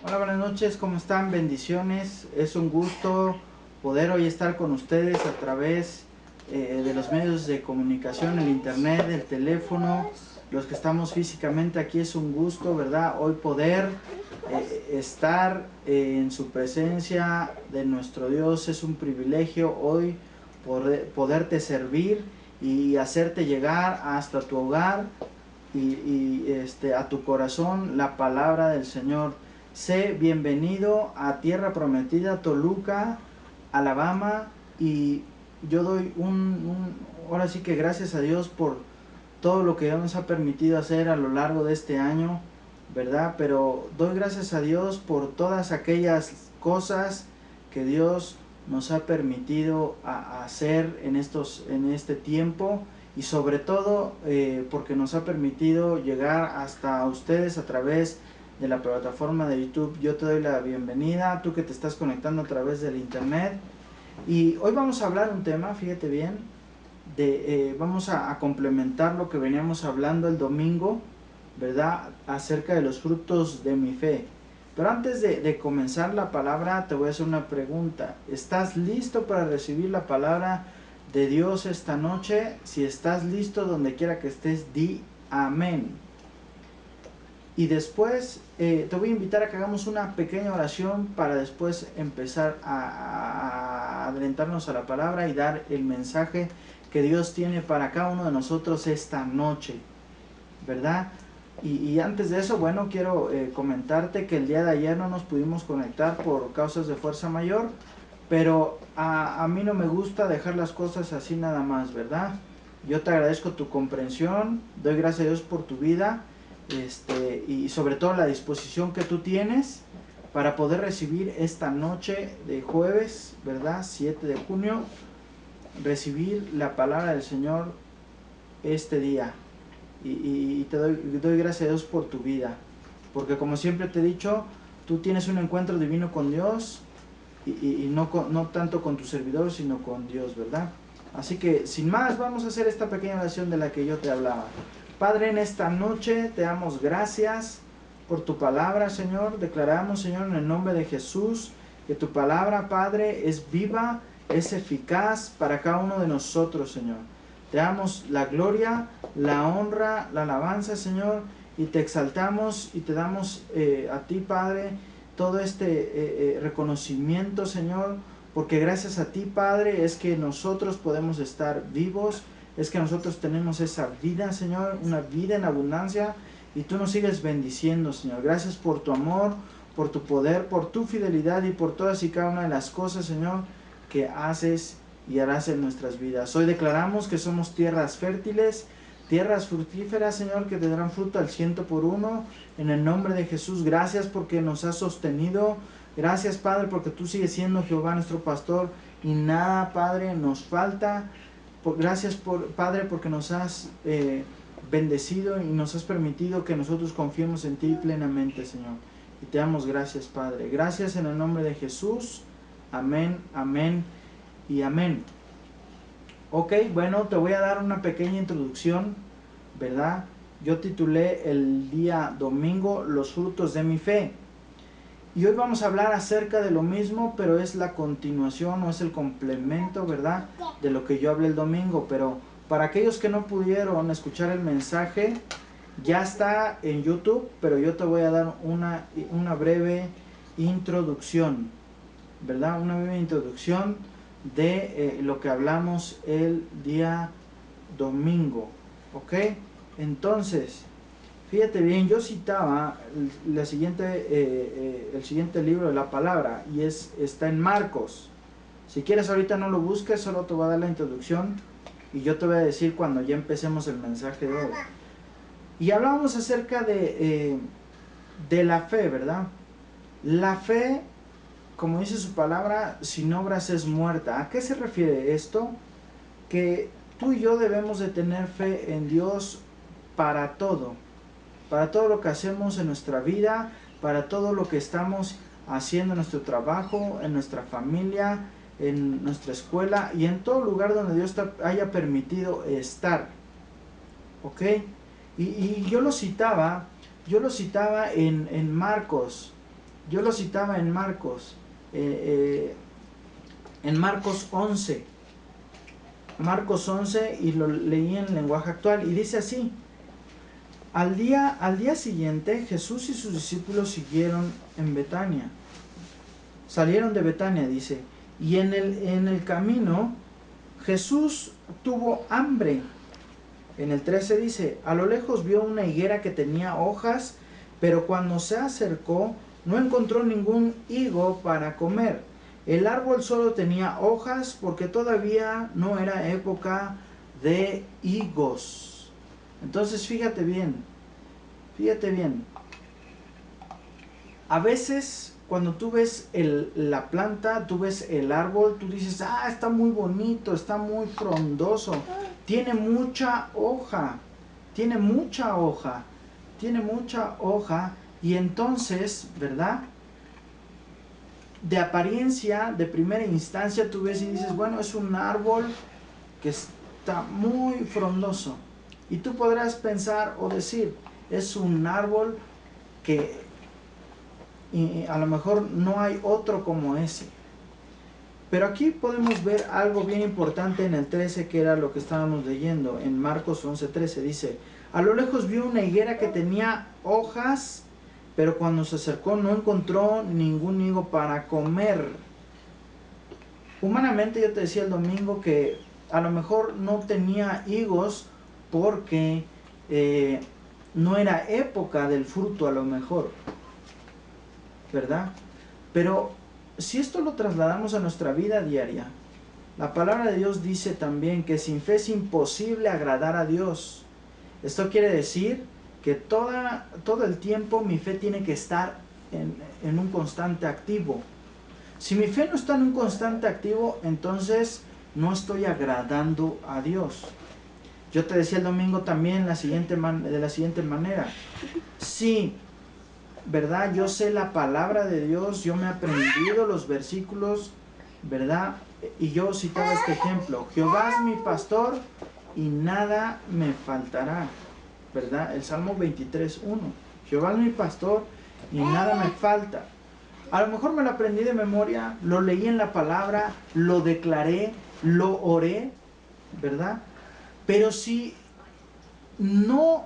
Hola, buenas noches, ¿cómo están? Bendiciones. Es un gusto poder hoy estar con ustedes a través de los medios de comunicación, el internet, el teléfono. Los que estamos físicamente aquí es un gusto, ¿verdad? Hoy poder estar en su presencia de nuestro Dios es un privilegio. Hoy poderte servir y hacerte llegar hasta tu hogar y a tu corazón la palabra del Señor. Sé bienvenido a Tierra Prometida, Toluca, Alabama, y yo doy ahora sí que gracias a Dios por todo lo que Dios nos ha permitido hacer a lo largo de este año, ¿verdad? Pero doy gracias a Dios por todas aquellas cosas que Dios nos ha permitido hacer en este tiempo, y sobre todo porque nos ha permitido llegar hasta ustedes a través de la plataforma de YouTube. Yo te doy la bienvenida, tú que te estás conectando a través del internet. Y hoy vamos a hablar un tema, fíjate bien, vamos a complementar lo que veníamos hablando el domingo, ¿verdad? Acerca de los frutos de mi fe. Pero antes de comenzar la palabra, te voy a hacer una pregunta. ¿Estás listo para recibir la palabra de Dios esta noche? Si estás listo, donde quiera que estés, di amén. Y después te voy a invitar a que hagamos una pequeña oración para después empezar a adelantarnos a la palabra y dar el mensaje que Dios tiene para cada uno de nosotros esta noche, ¿verdad? Y antes de eso, bueno, quiero comentarte que el día de ayer no nos pudimos conectar por causas de fuerza mayor, pero a mí no me gusta dejar las cosas así nada más, ¿verdad? Yo te agradezco tu comprensión, doy gracias a Dios por tu vida, y sobre todo la disposición que tú tienes para poder recibir esta noche de jueves, ¿verdad? 7 de junio, recibir la palabra del Señor este día. Y te doy gracias a Dios por tu vida, porque como siempre te he dicho, tú tienes un encuentro divino con Dios, y no tanto con tu servidor, sino con Dios, ¿verdad? Así que sin más, vamos a hacer esta pequeña oración de la que yo te hablaba. Padre, en esta noche te damos gracias por tu palabra, Señor. Declaramos, Señor, en el nombre de Jesús, que tu palabra, Padre, es viva, es eficaz para cada uno de nosotros, Señor. Te damos la gloria, la honra, la alabanza, Señor, y te exaltamos y te damos a ti, Padre, todo reconocimiento, Señor, porque gracias a ti, Padre, es que nosotros podemos estar vivos, es que nosotros tenemos esa vida, Señor, una vida en abundancia, y tú nos sigues bendiciendo, Señor. Gracias por tu amor, por tu poder, por tu fidelidad y por todas y cada una de las cosas, Señor, que haces y harás en nuestras vidas. Hoy declaramos que somos tierras fértiles, tierras fructíferas, Señor, que te darán fruto al 100 por 1. En el nombre de Jesús, gracias porque nos has sostenido. Gracias, Padre, porque tú sigues siendo Jehová nuestro pastor y nada, Padre, nos falta. Gracias, Padre, porque nos has bendecido y nos has permitido que nosotros confiemos en ti plenamente, Señor. Y te damos gracias, Padre. Gracias en el nombre de Jesús. Amén, amén y amén. Ok, bueno, te voy a dar una pequeña introducción, ¿verdad? Yo titulé el día domingo Los frutos de mi fe. Y hoy vamos a hablar acerca de lo mismo, pero es la continuación o es el complemento, ¿verdad? De lo que yo hablé el domingo. Pero para aquellos que no pudieron escuchar el mensaje, ya está en YouTube, pero yo te voy a dar una breve introducción, ¿verdad? Una breve introducción de lo que hablamos el día domingo, ¿ok? Entonces, fíjate bien, yo citaba el siguiente libro de la palabra, y está en Marcos. Si quieres ahorita no lo busques, solo te voy a dar la introducción y yo te voy a decir cuando ya empecemos el mensaje de hoy. Y hablábamos acerca de la fe, ¿verdad? La fe, como dice su palabra, sin obras es muerta. ¿A qué se refiere esto? Que tú y yo debemos de tener fe en Dios para todo lo que hacemos en nuestra vida, para todo lo que estamos haciendo en nuestro trabajo, en nuestra familia, en nuestra escuela y en todo lugar donde Dios haya permitido estar, ¿ok? Y yo lo citaba en Marcos, Yo lo citaba en Marcos 11. Marcos 11, y lo leí en lenguaje actual, y dice así: al día siguiente Jesús y sus discípulos siguieron en Betania. Salieron de Betania, dice, y en el camino Jesús tuvo hambre. En el 13 dice: a lo lejos vio una higuera que tenía hojas, pero cuando se acercó no encontró ningún higo para comer. El árbol solo tenía hojas porque todavía no era época de higos. Entonces fíjate bien. A veces cuando tú ves la planta, tú ves el árbol, tú dices: ah, está muy bonito, está muy frondoso, tiene mucha hoja, y entonces, ¿verdad? De apariencia, de primera instancia, tú ves y dices: bueno, es un árbol que está muy frondoso. Y tú podrás pensar o decir: es un árbol que a lo mejor no hay otro como ese. Pero aquí podemos ver algo bien importante en el 13, que era lo que estábamos leyendo. En Marcos 11:13 dice: a lo lejos vio una higuera que tenía hojas, pero cuando se acercó no encontró ningún higo para comer. Humanamente, yo te decía el domingo que a lo mejor no tenía higos porque no era época del fruto, a lo mejor, ¿verdad? Pero si esto lo trasladamos a nuestra vida diaria, la palabra de Dios dice también que sin fe es imposible agradar a Dios. Esto quiere decir que todo el tiempo mi fe tiene que estar en un constante activo. Si mi fe no está en un constante activo, entonces no estoy agradando a Dios. Yo te decía el domingo también de la siguiente manera: sí, ¿verdad? Yo sé la palabra de Dios, yo me he aprendido los versículos, ¿verdad? Y yo citaba este ejemplo: Jehová es mi pastor y nada me faltará, ¿verdad? El Salmo 23:1. Jehová es mi pastor y nada me falta. A lo mejor me lo aprendí de memoria, lo leí en la palabra, lo declaré, lo oré, ¿verdad? Pero si no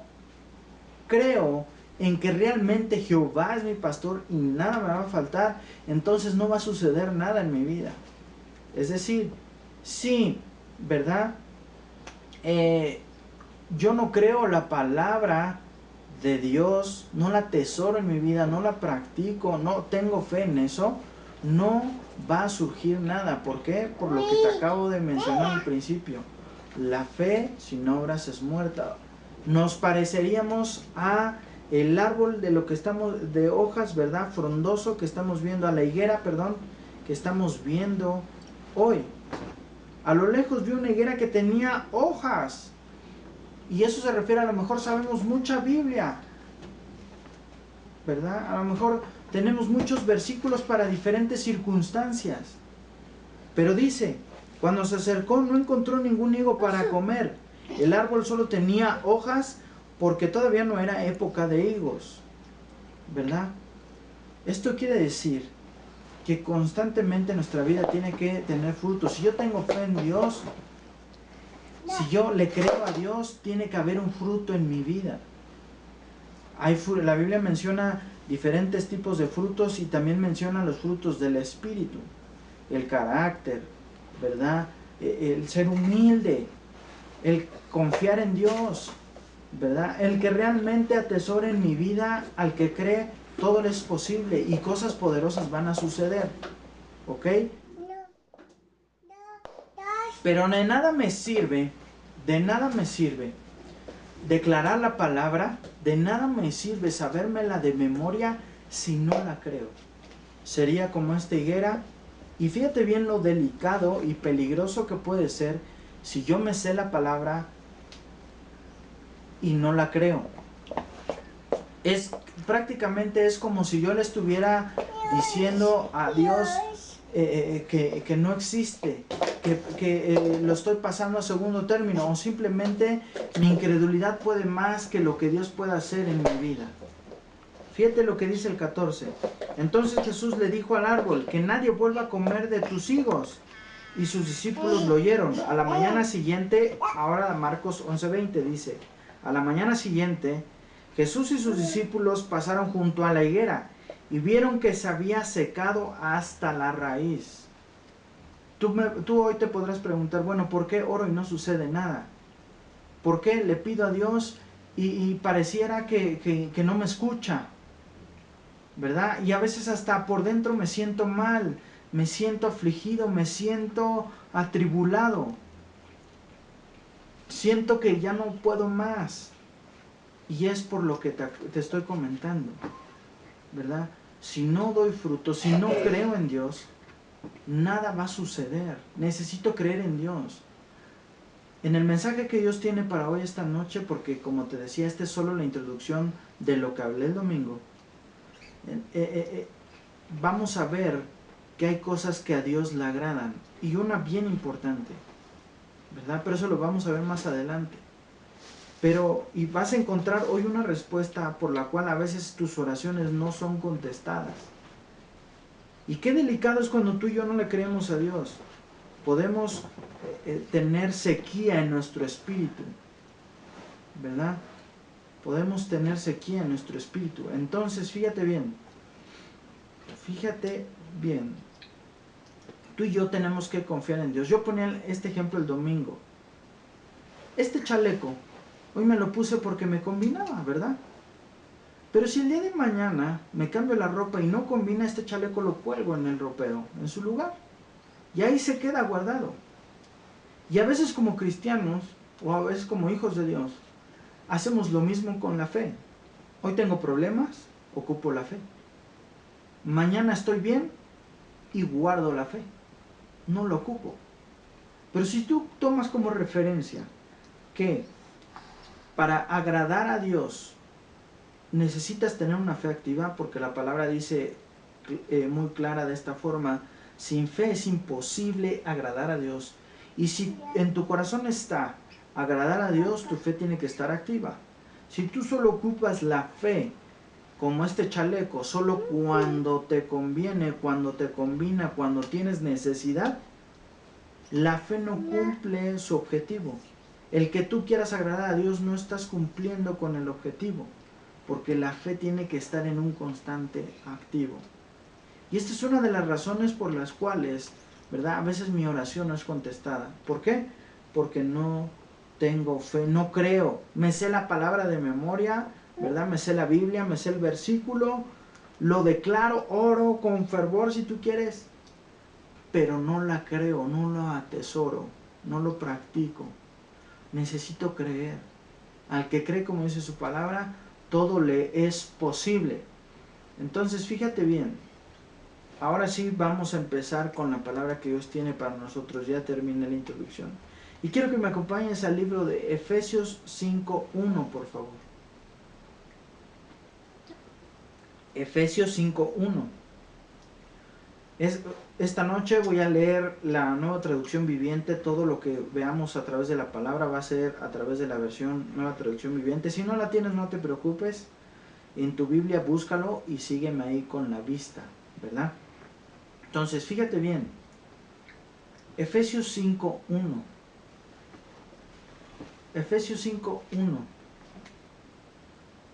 creo en que realmente Jehová es mi pastor y nada me va a faltar, entonces no va a suceder nada en mi vida. Es decir, sí, ¿verdad? Yo no creo la palabra de Dios, no la atesoro en mi vida, no la practico, no tengo fe en eso, no va a surgir nada. ¿Por qué? Por lo que te acabo de mencionar al principio: la fe sin obras es muerta. Nos pareceríamos a el árbol de hojas, ¿verdad? Frondoso que estamos viendo, a la higuera, perdón, que estamos viendo hoy. A lo lejos vi una higuera que tenía hojas. Y eso se refiere, a lo mejor sabemos mucha Biblia, ¿verdad? A lo mejor tenemos muchos versículos para diferentes circunstancias. Pero dice: cuando se acercó no encontró ningún higo para comer. El árbol solo tenía hojas porque todavía no era época de higos, ¿verdad? Esto quiere decir que constantemente nuestra vida tiene que tener frutos. Si yo tengo fe en Dios, si yo le creo a Dios, tiene que haber un fruto en mi vida. La Biblia menciona diferentes tipos de frutos y también menciona los frutos del Espíritu: el carácter, ¿verdad? El ser humilde, el confiar en Dios, ¿verdad? El que realmente atesore en mi vida, al que cree, todo le es posible y cosas poderosas van a suceder, ¿ok? Pero de nada me sirve declarar la palabra, de nada me sirve sabérmela de memoria si no la creo. Sería como esta higuera, y fíjate bien lo delicado y peligroso que puede ser si yo me sé la palabra y no la creo. Prácticamente es como si yo le estuviera diciendo a Dios que no existe, que lo estoy pasando a segundo término, o simplemente mi incredulidad puede más que lo que Dios puede hacer en mi vida. Fíjate lo que dice el 14: Entonces Jesús le dijo al árbol, que nadie vuelva a comer de tus higos. Y sus discípulos lo oyeron. A la mañana siguiente, ahora Marcos 11:20 dice, a la mañana siguiente, Jesús y sus discípulos pasaron junto a la higuera y vieron que se había secado hasta la raíz. Tú hoy te podrás preguntar, bueno, ¿por qué oro y no sucede nada? ¿Por qué le pido a Dios y pareciera que no me escucha? ¿Verdad? Y a veces hasta por dentro me siento mal, me siento afligido, me siento atribulado. Siento que ya no puedo más. Y es por lo que te estoy comentando, ¿verdad? Si no doy fruto, si no creo en Dios, nada va a suceder. Necesito creer en Dios. En el mensaje que Dios tiene para hoy esta noche, porque como te decía, esta es solo la introducción de lo que hablé el domingo, vamos a ver que hay cosas que a Dios le agradan, y una bien importante, ¿verdad? Pero eso lo vamos a ver más adelante. Y vas a encontrar hoy una respuesta por la cual a veces tus oraciones no son contestadas. Y qué delicado es cuando tú y yo no le creemos a Dios. Podemos tener sequía en nuestro espíritu, ¿verdad? Podemos tener sequía en nuestro espíritu. Entonces, fíjate bien. Tú y yo tenemos que confiar en Dios. Yo ponía este ejemplo el domingo. Este chaleco, hoy me lo puse porque me combinaba, ¿verdad? Pero si el día de mañana me cambio la ropa y no combina, este chaleco lo cuelgo en el ropero, en su lugar. Y ahí se queda guardado. Y a veces como cristianos, o a veces como hijos de Dios, hacemos lo mismo con la fe. Hoy tengo problemas, ocupo la fe. Mañana estoy bien y guardo la fe. No lo ocupo. Pero si tú tomas como referencia que para agradar a Dios necesitas tener una fe activa, porque la palabra dice muy clara de esta forma, sin fe es imposible agradar a Dios. Y si en tu corazón está agradar a Dios, tu fe tiene que estar activa. Si tú solo ocupas la fe como este chaleco, solo cuando te conviene, cuando te combina, cuando tienes necesidad, la fe no cumple su objetivo. El que tú quieras agradar a Dios, no estás cumpliendo con el objetivo, porque la fe tiene que estar en un constante activo. Y esta es una de las razones por las cuales, ¿verdad?, a veces mi oración no es contestada. ¿Por qué? Porque no tengo fe, no creo. Me sé la palabra de memoria, ¿verdad? Me sé la Biblia, me sé el versículo, lo declaro, oro con fervor si tú quieres, pero no la creo, no lo atesoro, no lo practico. Necesito creer. Al que cree, como dice su palabra, todo le es posible. Entonces, fíjate bien. Ahora sí vamos a empezar con la palabra que Dios tiene para nosotros. Ya terminé la introducción. Y quiero que me acompañes al libro de Efesios 5:1, por favor. Efesios 5:1. Esta noche voy a leer la Nueva Traducción Viviente. Todo lo que veamos a través de la palabra va a ser a través de la versión Nueva Traducción Viviente. Si no la tienes, no te preocupes. En tu Biblia búscalo y sígueme ahí con la vista, ¿verdad? Entonces, fíjate bien. Efesios 5:1. Efesios 5:1.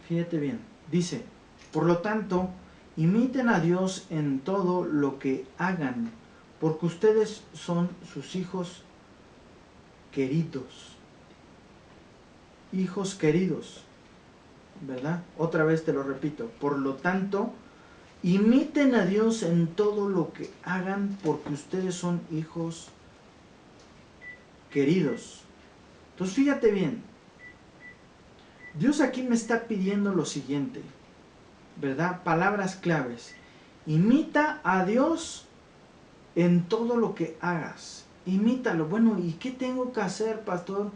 Fíjate bien. Dice, por lo tanto, imiten a Dios en todo lo que hagan, porque ustedes son sus hijos queridos. Hijos queridos, ¿verdad? Otra vez te lo repito. Por lo tanto, imiten a Dios en todo lo que hagan, porque ustedes son hijos queridos. Entonces, fíjate bien. Dios aquí me está pidiendo lo siguiente, ¿verdad? Palabras claves. Imita a Dios en todo lo que hagas. Imítalo. Bueno, ¿y qué tengo que hacer, pastor,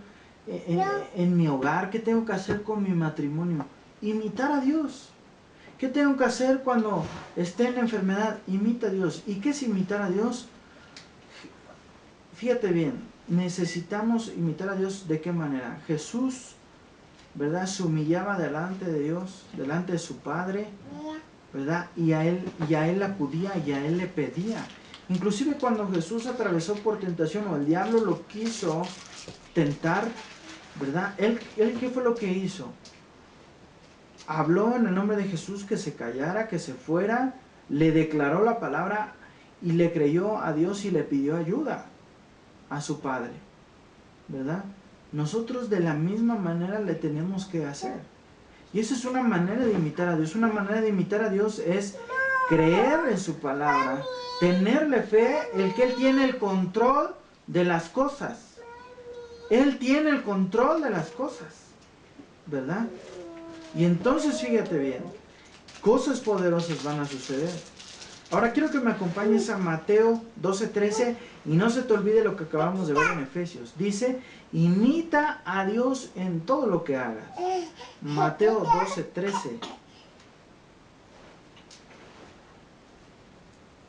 en mi hogar? ¿Qué tengo que hacer con mi matrimonio? Imitar a Dios. ¿Qué tengo que hacer cuando esté en la enfermedad? Imita a Dios. ¿Y qué es imitar a Dios? Fíjate bien, necesitamos imitar a Dios. ¿De qué manera? Jesús, ¿verdad?, se humillaba delante de Dios, delante de su Padre, ¿verdad? Y a él acudía y a él le pedía. Inclusive cuando Jesús atravesó por tentación o el diablo lo quiso tentar, ¿verdad? Él ¿qué fue lo que hizo? Habló en el nombre de Jesús que se callara, que se fuera, le declaró la palabra y le creyó a Dios y le pidió ayuda a su Padre, ¿verdad? Nosotros de la misma manera le tenemos que hacer. Y eso es una manera de imitar a Dios. Una manera de imitar a Dios es creer en su palabra, tenerle fe, el que Él tiene el control de las cosas. Él tiene el control de las cosas, ¿verdad? Y entonces fíjate bien, cosas poderosas van a suceder. Ahora quiero que me acompañes a Mateo 12:13 y no se te olvide lo que acabamos de ver en Efesios. Dice, imita a Dios en todo lo que hagas. Mateo 12:13.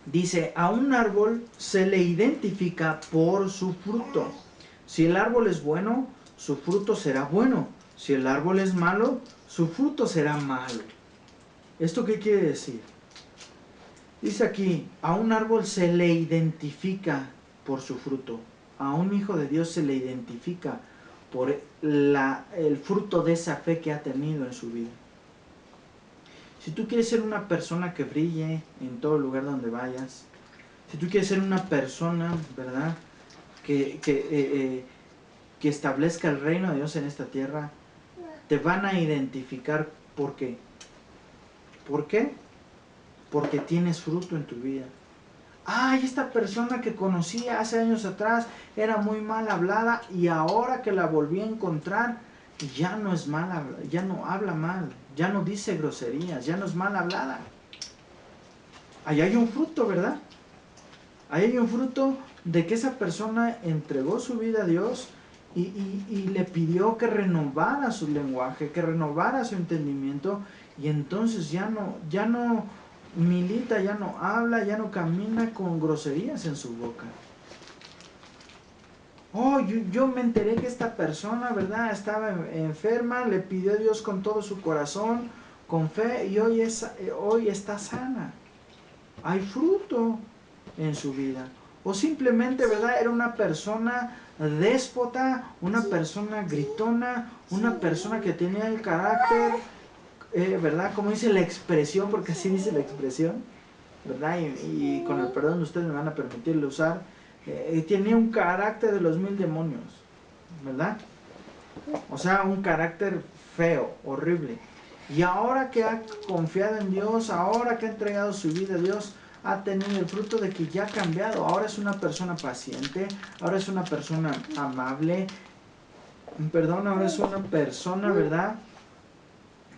Dice, a un árbol se le identifica por su fruto. Si el árbol es bueno, su fruto será bueno. Si el árbol es malo, su fruto será malo. ¿Esto qué quiere decir? Dice aquí, a un árbol se le identifica por su fruto. A un hijo de Dios se le identifica por el fruto de esa fe que ha tenido en su vida. Si tú quieres ser una persona que brille en todo lugar donde vayas, si tú quieres ser una persona, ¿verdad?, que establezca el reino de Dios en esta tierra, te van a identificar. ¿Por qué? ¿Por qué? Porque tienes fruto en tu vida. Ay, esta persona que conocí hace años atrás era muy mal hablada y ahora que la volví a encontrar ya no es mala, ya no habla mal, ya no dice groserías, ya no es mal hablada. Ahí hay un fruto, ¿verdad? Ahí hay un fruto de que esa persona entregó su vida a Dios y le pidió que renovara su lenguaje, que renovara su entendimiento, y entonces ya no milita, ya no habla, ya no camina con groserías en su boca. Oh, yo me enteré que esta persona, ¿verdad?, estaba enferma, le pidió a Dios con todo su corazón, con fe, y hoy está sana. Hay fruto en su vida. O simplemente, ¿verdad?, era una persona déspota, una persona gritona, una persona que tenía el carácter, ¿verdad?, como dice la expresión, porque así dice la expresión, ¿verdad? Y con el perdón de ustedes me van a permitirle usar, tenía un carácter de los 1000 demonios, ¿verdad? O sea, un carácter feo, horrible. Y ahora que ha confiado en Dios, ahora que ha entregado su vida a Dios, ha tenido el fruto de que ya ha cambiado. Ahora es una persona paciente, ahora es una persona amable, ahora es una persona, ¿verdad?,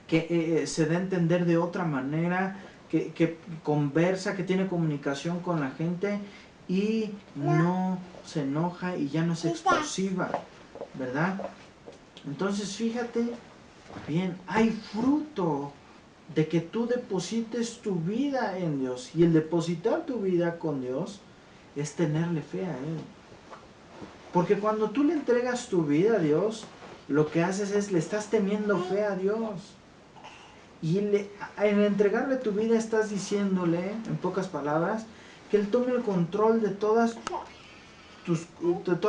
que se da a entender de otra manera, que conversa, que tiene comunicación con la gente y no se enoja y ya no es explosiva, ¿verdad? Entonces fíjate bien, hay fruto de que tú deposites tu vida en Dios, y el depositar tu vida con Dios es tenerle fe a Él. Porque cuando tú le entregas tu vida a Dios, lo que haces es le estás teniendo fe a Dios. Y en entregarle tu vida estás diciéndole, en pocas palabras, que Él tome el control de todas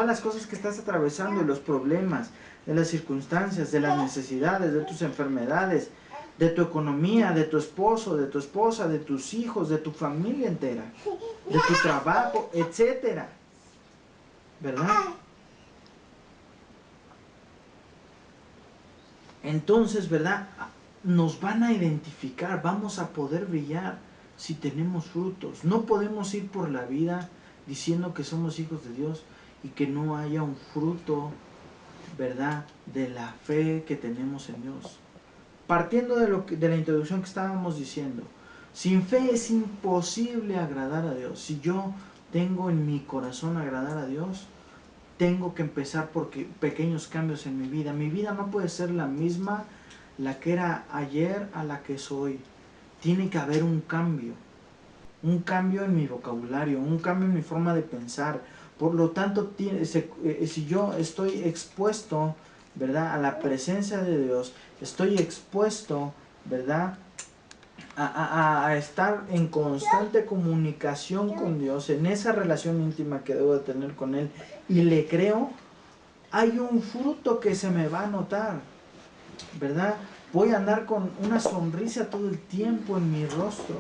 las cosas que estás atravesando, de los problemas, de las circunstancias, de las necesidades, de tus enfermedades, de tu economía, de tu esposo, de tu esposa, de tus hijos, de tu familia entera, de tu trabajo, etcétera, ¿verdad? Entonces, ¿verdad?, nos van a identificar, vamos a poder brillar si tenemos frutos. No podemos ir por la vida diciendo que somos hijos de Dios y que no haya un fruto, ¿verdad?, de la fe que tenemos en Dios. Partiendo de la introducción que estábamos diciendo, sin fe es imposible agradar a Dios. Si yo tengo en mi corazón agradar a Dios, tengo que empezar por pequeños cambios en mi vida. Mi vida no puede ser la misma, la que era ayer, a la que es hoy. Tiene que haber un cambio en mi vocabulario, un cambio en mi forma de pensar. Por lo tanto, si yo estoy expuesto, ¿verdad?, a la presencia de Dios, estoy expuesto, ¿verdad?, a estar en constante comunicación con Dios, en esa relación íntima que debo de tener con Él, y le creo, hay un fruto que se me va a notar, ¿verdad? Voy a andar con una sonrisa todo el tiempo en mi rostro,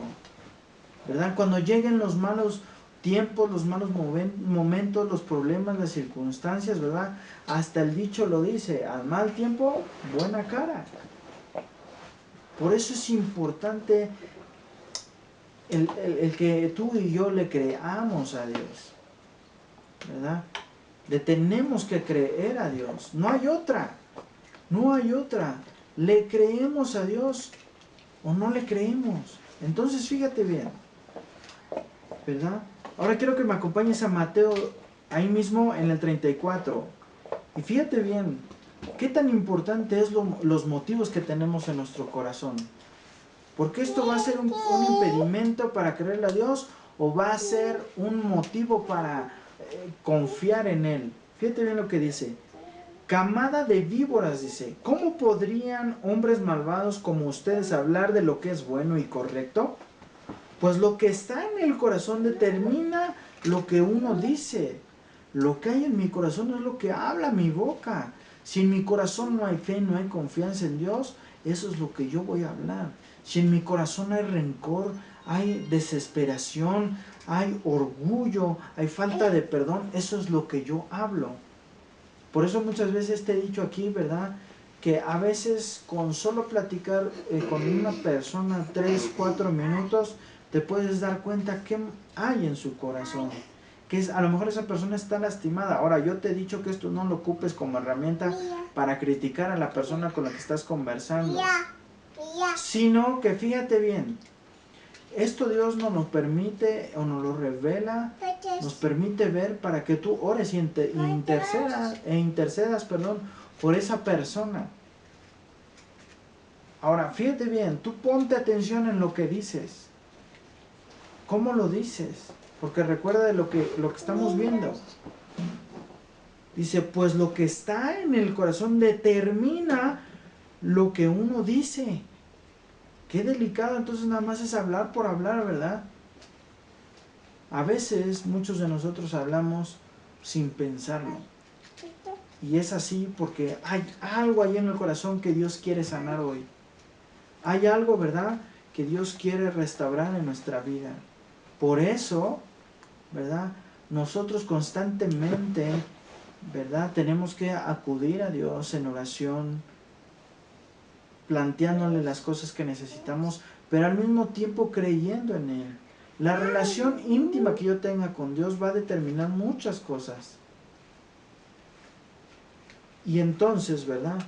¿verdad? Cuando lleguen los malos tiempos, los malos momentos, los problemas, las circunstancias, ¿verdad? Hasta el dicho lo dice, al mal tiempo, buena cara. Por eso es importante el que tú y yo le creamos a Dios, ¿verdad? Le tenemos que creer a Dios, no hay otra, no hay otra. ¿Le creemos a Dios o no le creemos? Entonces fíjate bien, ¿verdad? Ahora quiero que me acompañes a Mateo, ahí mismo en el 34. Y fíjate bien, qué tan importante es los motivos que tenemos en nuestro corazón. Porque esto va a ser un impedimento para creerle a Dios o va a ser un motivo para confiar en Él. Fíjate bien lo que dice. Camada de víboras, dice. ¿Cómo podrían hombres malvados como ustedes hablar de lo que es bueno y correcto? Pues lo que está en el corazón determina lo que uno dice. Lo que hay en mi corazón es lo que habla mi boca. Si en mi corazón no hay fe, no hay confianza en Dios, eso es lo que yo voy a hablar. Si en mi corazón hay rencor, hay desesperación, hay orgullo, hay falta de perdón, eso es lo que yo hablo. Por eso muchas veces te he dicho aquí, ¿verdad? Que a veces con solo platicar con una persona 3, 4 minutos, te puedes dar cuenta qué hay en su corazón. Que a lo mejor esa persona está lastimada. Ahora, yo te he dicho que esto no lo ocupes como herramienta para criticar a la persona con la que estás conversando. Sino que fíjate bien, esto Dios nos lo permite o nos lo revela, nos permite ver para que tú ores y intercedas por esa persona. Ahora, fíjate bien, tú ponte atención en lo que dices. ¿Cómo lo dices? Porque recuerda de lo que estamos viendo. Dice, pues lo que está en el corazón determina lo que uno dice. Qué delicado, entonces nada más es hablar por hablar, ¿verdad? A veces muchos de nosotros hablamos sin pensarlo. Y es así porque hay algo ahí en el corazón que Dios quiere sanar hoy. Hay algo, ¿verdad?, que Dios quiere restaurar en nuestra vida. Por eso, ¿verdad?, nosotros constantemente, ¿verdad?, tenemos que acudir a Dios en oración, planteándole las cosas que necesitamos, pero al mismo tiempo creyendo en Él. La relación íntima que yo tenga con Dios va a determinar muchas cosas. Y entonces, ¿verdad?,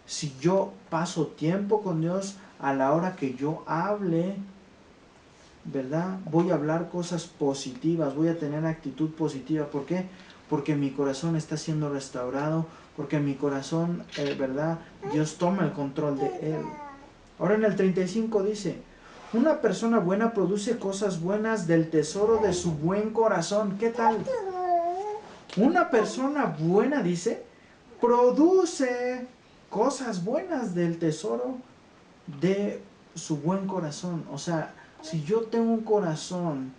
si yo paso tiempo con Dios, a la hora que yo hable, ¿verdad?, voy a hablar cosas positivas, voy a tener actitud positiva. ¿Por qué? Porque mi corazón está siendo restaurado, porque mi corazón, ¿verdad?, Dios toma el control de él. Ahora en el 35 dice, una persona buena produce cosas buenas del tesoro de su buen corazón. ¿Qué tal? Una persona buena, dice, produce cosas buenas del tesoro de su buen corazón. O sea, si yo tengo un corazón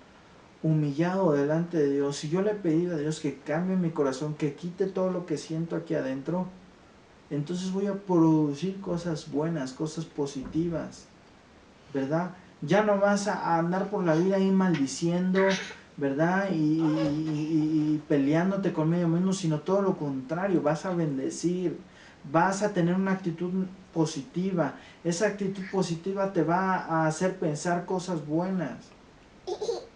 humillado delante de Dios, si yo le he pedido a Dios que cambie mi corazón, que quite todo lo que siento aquí adentro, entonces voy a producir cosas buenas, cosas positivas, ¿verdad? Ya no vas a andar por la vida ahí maldiciendo, ¿verdad? Y peleándote con medio mundo, sino todo lo contrario, vas a bendecir, vas a tener una actitud positiva. Esa actitud positiva te va a hacer pensar cosas buenas.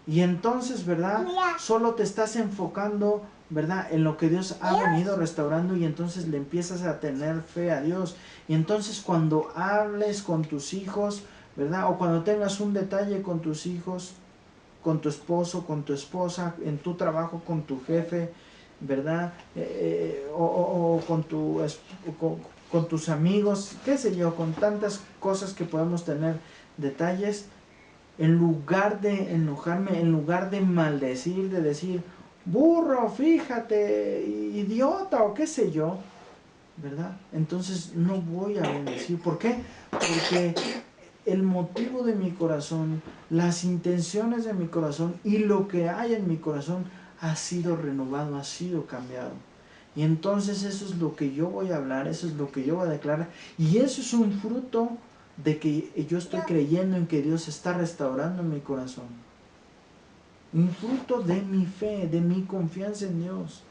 Y entonces, ¿verdad?, solo te estás enfocando, ¿verdad?, en lo que Dios ha venido restaurando, y entonces le empiezas a tener fe a Dios. Y entonces cuando hables con tus hijos, ¿verdad?, o cuando tengas un detalle con tus hijos, con tu esposo, con tu esposa, en tu trabajo, con tu jefe, ¿verdad?, o con tus amigos, qué sé yo, con tantas cosas que podemos tener, detalles, en lugar de enojarme, en lugar de maldecir, de decir, burro, fíjate, idiota, o qué sé yo, ¿verdad?, entonces no voy a bendecir. ¿Por qué? Porque el motivo de mi corazón, las intenciones de mi corazón y lo que hay en mi corazón ha sido renovado, ha sido cambiado. Y entonces eso es lo que yo voy a hablar, eso es lo que yo voy a declarar. Y eso es un fruto de que yo estoy creyendo en que Dios está restaurando mi corazón. Un fruto de mi fe, de mi confianza en Dios.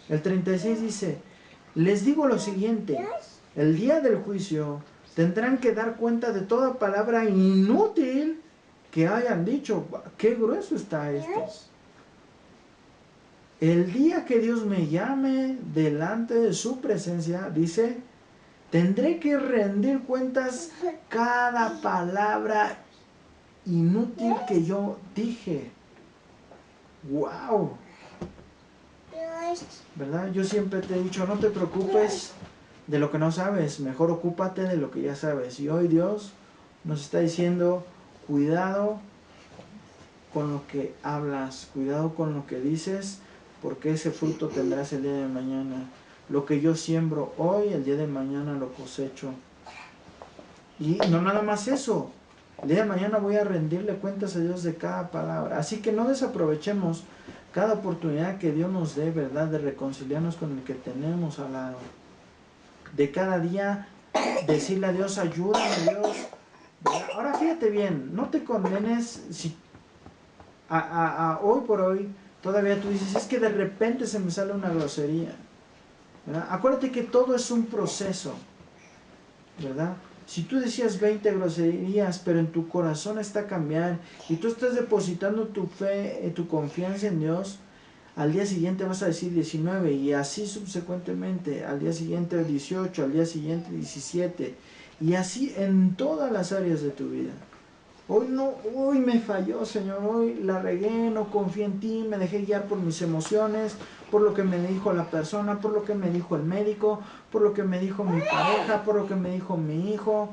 El 36 dice, les digo lo siguiente, el día del juicio tendrán que dar cuenta de toda palabra inútil que hayan dicho. ¡Qué grueso está esto! El día que Dios me llame delante de su presencia, dice, tendré que rendir cuentas cada palabra inútil que yo dije. ¡Wow! ¿Verdad? Yo siempre te he dicho, no te preocupes de lo que no sabes, mejor ocúpate de lo que ya sabes. Y hoy Dios nos está diciendo, cuidado con lo que hablas, cuidado con lo que dices, porque ese fruto tendrás el día de mañana. Lo que yo siembro hoy, el día de mañana lo cosecho. Y no nada más eso, el día de mañana voy a rendirle cuentas a Dios de cada palabra. Así que no desaprovechemos cada oportunidad que Dios nos dé, ¿verdad? De reconciliarnos con el que tenemos al lado. De cada día decirle a Dios, ayúdame Dios. ¿Verdad? Ahora fíjate bien, no te condenes si hoy por hoy todavía tú dices, es que de repente se me sale una grosería. ¿Verdad? Acuérdate que todo es un proceso, ¿verdad? Si tú decías 20 groserías, pero en tu corazón está cambiar y tú estás depositando tu fe, tu confianza en Dios, al día siguiente vas a decir 19 y así subsecuentemente, al día siguiente 18, al día siguiente 17 y así en todas las áreas de tu vida. Hoy me falló, Señor, hoy la regué, no confié en ti, me dejé guiar por mis emociones, por lo que me dijo la persona, por lo que me dijo el médico, por lo que me dijo mi pareja, por lo que me dijo mi hijo,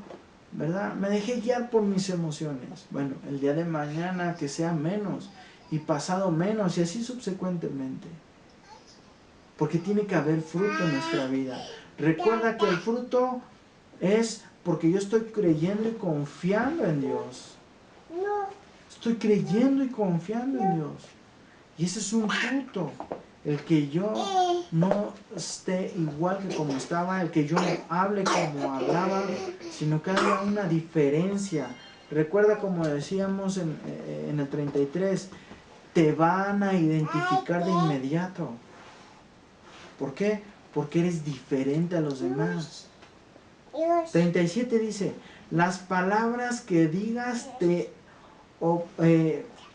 ¿verdad? Me dejé guiar por mis emociones. Bueno, el día de mañana que sea menos y pasado menos y así subsecuentemente. Porque tiene que haber fruto en nuestra vida. Recuerda que el fruto es porque yo estoy creyendo y confiando en Dios. Estoy creyendo y confiando en Dios. Y ese es un fruto. El que yo no esté igual que como estaba, el que yo no hable como hablaba, sino que haya una diferencia. Recuerda como decíamos en el 33, te van a identificar de inmediato. ¿Por qué? Porque eres diferente a los demás. 37 dice, las palabras que digas te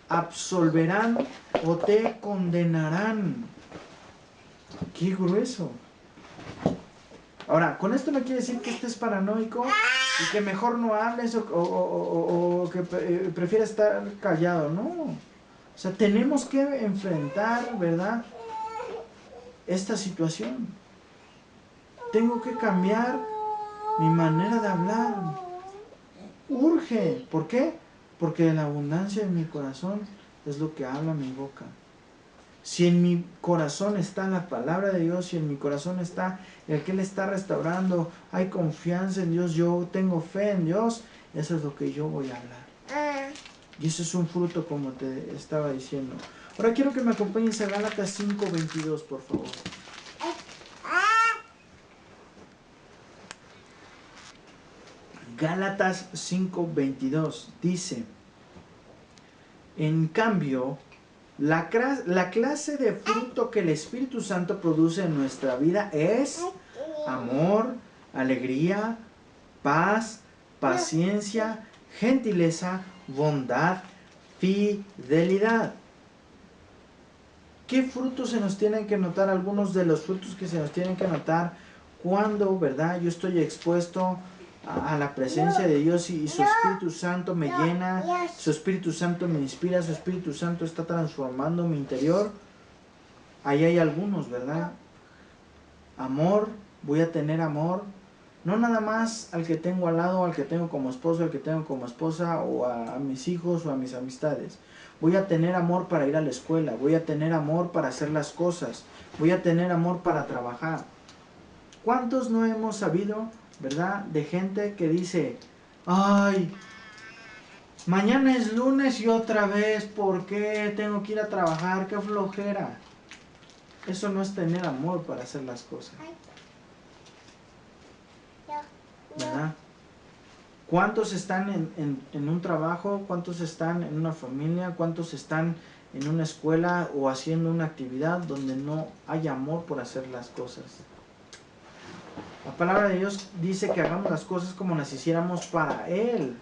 absolverán o te condenarán. Qué grueso. Ahora, con esto no quiere decir que estés paranoico y que mejor no hables o que prefieras estar callado, no. O sea, tenemos que enfrentar, ¿verdad?, esta situación. Tengo que cambiar mi manera de hablar. Urge. ¿Por qué? Porque la abundancia de mi corazón es lo que habla mi boca. Si en mi corazón está la palabra de Dios, si en mi corazón está el que Él está restaurando, hay confianza en Dios, yo tengo fe en Dios, eso es lo que yo voy a hablar. Y eso es un fruto, como te estaba diciendo. Ahora quiero que me acompañes a Gálatas 5:22, por favor. Gálatas 5:22 dice, en cambio, la clase de fruto que el Espíritu Santo produce en nuestra vida es amor, alegría, paz, paciencia, gentileza, bondad, fidelidad. ¿Qué frutos se nos tienen que notar? Algunos de los frutos que se nos tienen que notar cuando, ¿verdad?, yo estoy expuesto a la presencia de Dios y su Espíritu Santo me llena, su Espíritu Santo me inspira, su Espíritu Santo está transformando mi interior. Ahí hay algunos, ¿verdad? Amor, voy a tener amor, no nada más al que tengo al lado, al que tengo como esposo, al que tengo como esposa, o a mis hijos o a mis amistades. Voy a tener amor para ir a la escuela, voy a tener amor para hacer las cosas, voy a tener amor para trabajar. ¿Cuántos no hemos sabido, verdad, de gente que dice, Ay, mañana es lunes y otra vez, ¿por qué tengo que ir a trabajar? ¡Qué flojera! Eso no es tener amor para hacer las cosas, ¿verdad? ¿Cuántos están en un trabajo? ¿Cuántos están en una familia? ¿Cuántos están en una escuela o haciendo una actividad donde no hay amor por hacer las cosas? La palabra de Dios dice que hagamos las cosas como las hiciéramos para Él.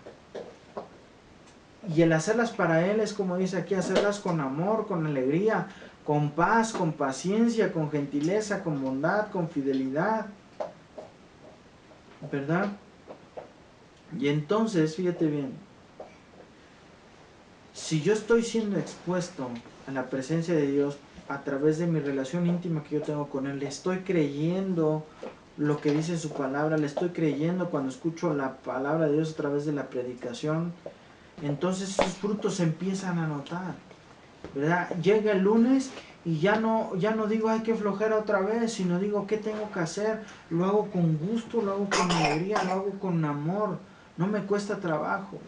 Y el hacerlas para Él es, como dice aquí, hacerlas con amor, con alegría, con paz, con paciencia, con gentileza, con bondad, con fidelidad, ¿verdad? Y entonces, fíjate bien, si yo estoy siendo expuesto a la presencia de Dios a través de mi relación íntima que yo tengo con Él, le estoy creyendo lo que dice su palabra, le estoy creyendo cuando escucho la palabra de Dios a través de la predicación, entonces sus frutos se empiezan a notar, ¿verdad? Llega el lunes y ya no digo, ay, qué flojera otra vez, sino digo, ¿qué tengo que hacer? Lo hago con gusto, lo hago con alegría, lo hago con amor, no me cuesta trabajo.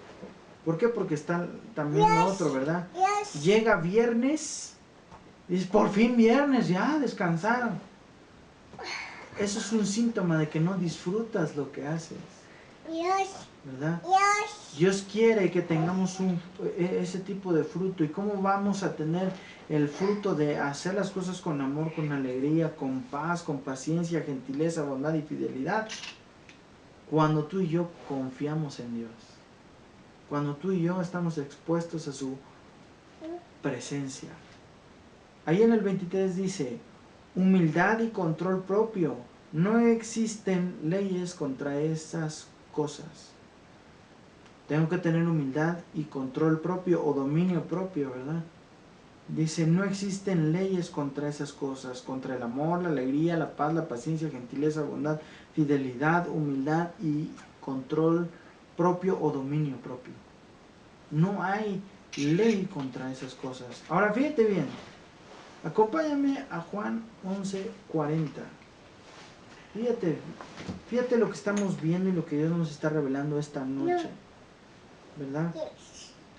¿Por qué? Porque está también lo otro, ¿verdad? Llega viernes, y dices, por fin viernes, ya descansaron. Eso es un síntoma de que no disfrutas lo que haces, ¿verdad? Dios quiere que tengamos ese tipo de fruto. ¿Y cómo vamos a tener el fruto de hacer las cosas con amor, con alegría, con paz, con paciencia, gentileza, bondad y fidelidad? Cuando tú y yo confiamos en Dios. Cuando tú y yo estamos expuestos a su presencia. Ahí en el 23 dice, humildad y control propio. No existen leyes contra esas cosas. Tengo que tener humildad y control propio o dominio propio, ¿verdad? Dice, no existen leyes contra esas cosas, contra el amor, la alegría, la paz, la paciencia, gentileza, bondad, fidelidad, humildad y control propio o dominio propio. No hay ley contra esas cosas. Ahora fíjate bien, acompáñame a Juan 11:40. Fíjate lo que estamos viendo y lo que Dios nos está revelando esta noche, ¿verdad?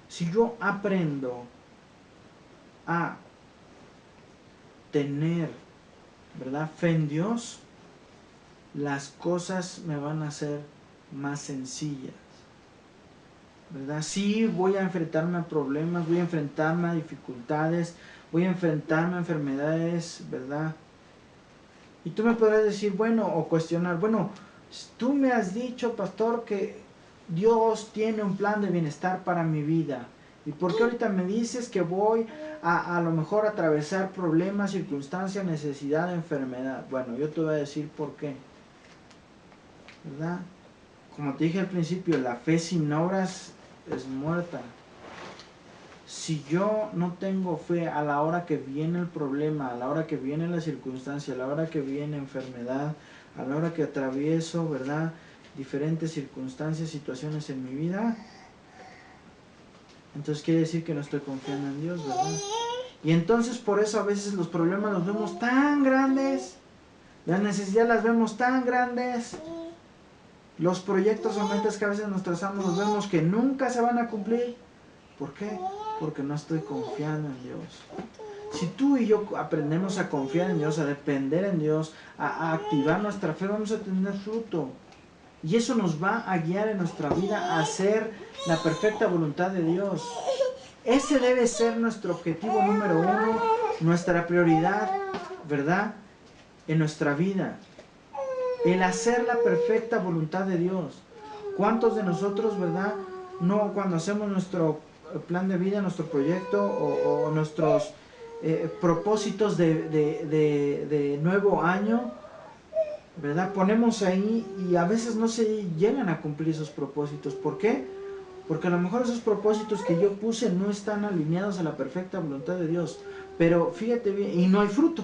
Si yo aprendo a tener, ¿verdad?, fe en Dios, las cosas me van a ser más sencillas, ¿verdad? Sí, voy a enfrentarme a problemas, voy a enfrentarme a dificultades, voy a enfrentarme a enfermedades, ¿verdad? Y tú me podrás decir, bueno, o cuestionar, bueno, tú me has dicho, pastor, que Dios tiene un plan de bienestar para mi vida. ¿Y por qué ahorita me dices que voy a lo mejor a atravesar problemas, circunstancias, necesidad, enfermedad? Bueno, yo te voy a decir por qué, ¿verdad? Como te dije al principio, la fe sin obras es muerta. Si yo no tengo fe a la hora que viene el problema, a la hora que viene la circunstancia, a la hora que viene enfermedad, a la hora que atravieso, ¿verdad?, diferentes circunstancias, situaciones en mi vida, entonces quiere decir que no estoy confiando en Dios, ¿verdad? Y entonces por eso a veces los problemas los vemos tan grandes, las necesidades las vemos tan grandes, los proyectos o metas que a veces nos trazamos los vemos que nunca se van a cumplir. ¿Por qué? Porque no estoy confiando en Dios. Si tú y yo aprendemos a confiar en Dios, a depender en Dios, a activar nuestra fe, vamos a tener fruto. Y eso nos va a guiar en nuestra vida a hacer la perfecta voluntad de Dios. Ese debe ser nuestro objetivo número uno, nuestra prioridad, ¿verdad?, en nuestra vida. El hacer la perfecta voluntad de Dios. ¿Cuántos de nosotros, verdad, no cuando hacemos nuestro plan de vida, nuestro proyecto o nuestros propósitos de nuevo año, ¿verdad?, ponemos ahí y a veces no se llegan a cumplir esos propósitos? ¿Por qué? Porque a lo mejor esos propósitos que yo puse no están alineados a la perfecta voluntad de Dios. Pero fíjate bien, y no hay fruto.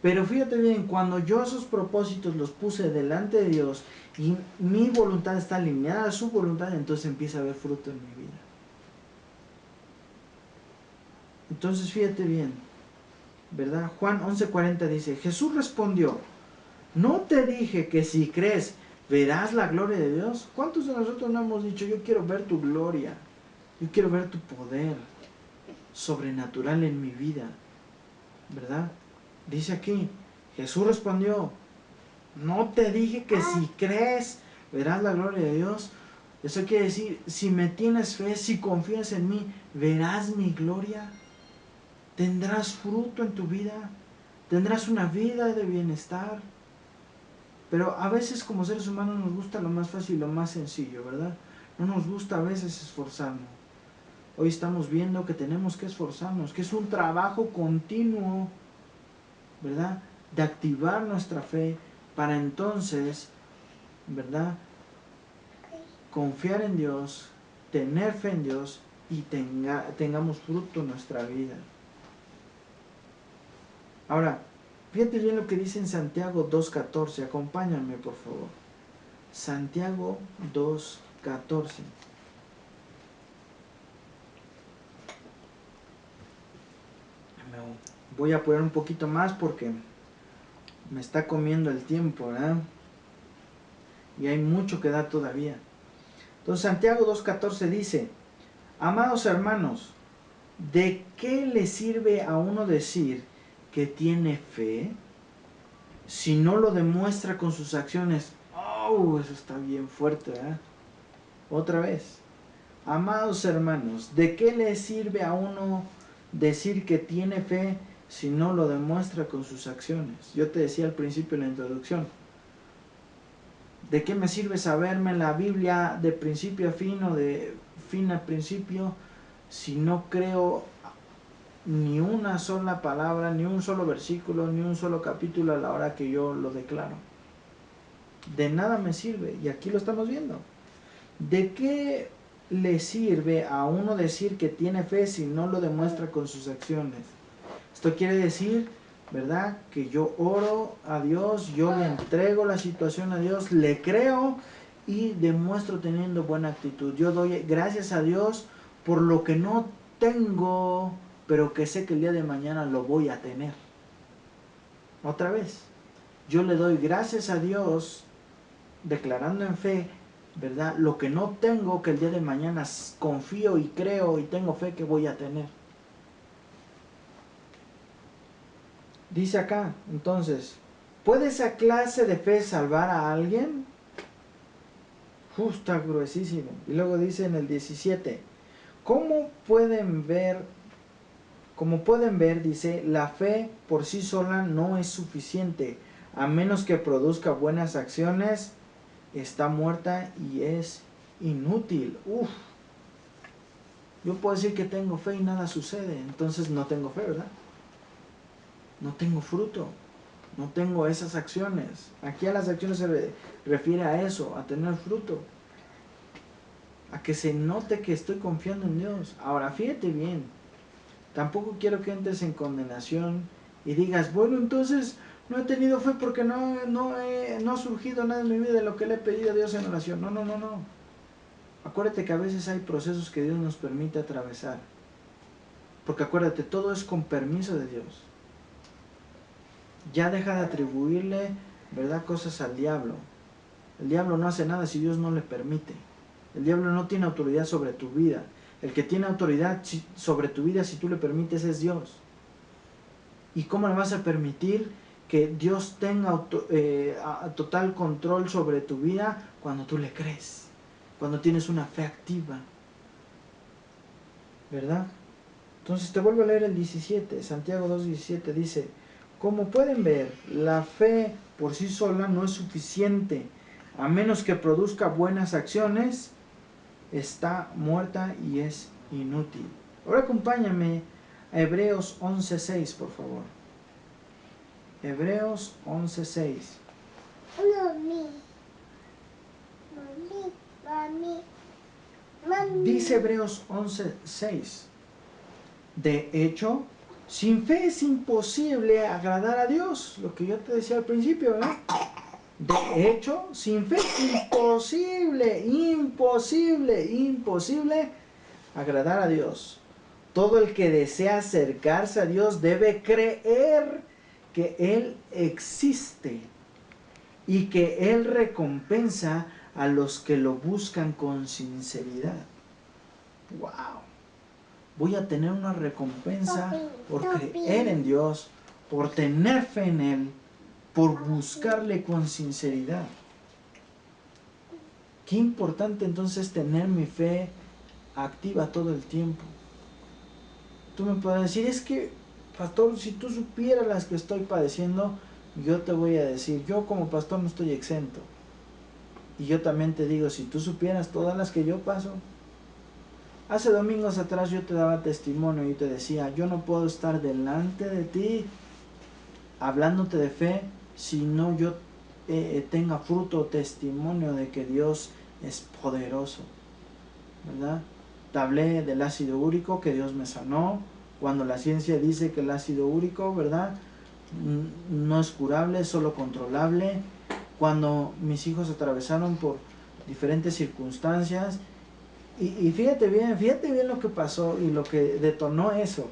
Pero fíjate bien, cuando yo esos propósitos los puse delante de Dios y mi voluntad está alineada a su voluntad, entonces empieza a haber fruto en mi vida. Entonces fíjate bien, ¿verdad? Juan 11:40 dice, Jesús respondió, ¿no te dije que si crees ¿Verás la gloria de Dios? ¿Cuántos de nosotros no hemos dicho, yo quiero ver tu gloria, yo quiero ver tu poder sobrenatural en mi vida? ¿Verdad? Dice aquí, Jesús respondió, ¿no te dije que si crees verás la gloria de Dios? Eso quiere decir, si me tienes fe, si confías en mí, verás mi gloria, tendrás fruto en tu vida, tendrás una vida de bienestar. Pero a veces como seres humanos nos gusta lo más fácil, lo más sencillo, ¿verdad? No nos gusta a veces esforzarnos. Hoy estamos viendo que tenemos que esforzarnos, que es un trabajo continuo, ¿verdad? De activar nuestra fe para entonces, ¿verdad? Confiar en Dios, tener fe en Dios y tengamos fruto en nuestra vida. Ahora, fíjate bien lo que dice en Santiago 2.14, acompáñame por favor. Santiago 2.14. Voy a poner un poquito más porque me está comiendo el tiempo, ¿verdad? Y hay mucho que dar todavía. Entonces Santiago 2.14 dice, amados hermanos, ¿de qué le sirve a uno decir que tiene fe si no lo demuestra con sus acciones? Oh, eso está bien fuerte, ¿verdad? Otra vez. Amados hermanos, ¿de qué le sirve a uno decir que tiene fe si no lo demuestra con sus acciones? Yo te decía al principio en la introducción, ¿de qué me sirve saberme la Biblia de principio a fin o de fin a principio si no creo ni una sola palabra, ni un solo versículo, ni un solo capítulo a la hora que yo lo declaro? De nada me sirve, y aquí lo estamos viendo. ¿De qué le sirve a uno decir que tiene fe si no lo demuestra con sus acciones? Esto quiere decir, ¿verdad?, que yo oro a Dios, yo le entrego la situación a Dios, le creo y demuestro teniendo buena actitud. Yo doy gracias a Dios por lo que no tengo, pero que sé que el día de mañana lo voy a tener. Otra vez, yo le doy gracias a Dios declarando en fe, ¿verdad?, lo que no tengo, que el día de mañana confío y creo y tengo fe que voy a tener. Dice acá, entonces, ¿puede esa clase de fe salvar a alguien? Está gruesísimo. Y luego dice en el 17, Como pueden ver, dice, la fe por sí sola no es suficiente, a menos que produzca buenas acciones, está muerta y es inútil. Yo puedo decir que tengo fe y nada sucede, entonces no tengo fe, ¿verdad? No tengo fruto, no tengo esas acciones. Aquí a las acciones se refiere a eso, a tener fruto, a que se note que estoy confiando en Dios. Ahora, fíjate bien, tampoco quiero que entres en condenación y digas, bueno, entonces no he tenido fe porque no ha surgido nada en mi vida de lo que le he pedido a Dios en oración. No. Acuérdate que a veces hay procesos que Dios nos permite atravesar. Porque acuérdate, todo es con permiso de Dios. Ya deja de atribuirle, ¿verdad?, cosas al diablo. El diablo no hace nada si Dios no le permite. El diablo no tiene autoridad sobre tu vida. El que tiene autoridad sobre tu vida, si tú le permites, es Dios. ¿Y cómo le vas a permitir que Dios tenga total control sobre tu vida? Cuando tú le crees, cuando tienes una fe activa, ¿verdad? Entonces te vuelvo a leer el 17, Santiago 2.17 dice, como pueden ver, la fe por sí sola no es suficiente, a menos que produzca buenas acciones, está muerta y es inútil. Ahora acompáñame a Hebreos 11.6, por favor. Hebreos 11.6. Dice Hebreos 11.6. De hecho, sin fe es imposible agradar a Dios. Lo que yo te decía al principio, ¿verdad? De hecho, sin fe es imposible agradar a Dios. Todo el que desea acercarse a Dios debe creer que Él existe y que Él recompensa a los que lo buscan con sinceridad. ¡Wow! Voy a tener una recompensa por creer en Dios, por tener fe en Él, por buscarle con sinceridad. Qué importante entonces tener mi fe activa todo el tiempo. Tú me puedes decir, es que, pastor, si tú supieras las que estoy padeciendo, yo te voy a decir, yo como pastor no estoy exento. Y yo también te digo, si tú supieras todas las que yo paso. Hace domingos atrás yo te daba testimonio y te decía, yo no puedo estar delante de ti hablándote de fe si no yo tenga fruto o testimonio de que Dios es poderoso, ¿verdad? Te hablé del ácido úrico, que Dios me sanó, cuando la ciencia dice que el ácido úrico, ¿verdad?, no es curable, es solo controlable. Cuando mis hijos atravesaron por diferentes circunstancias, y fíjate bien lo que pasó y lo que detonó eso.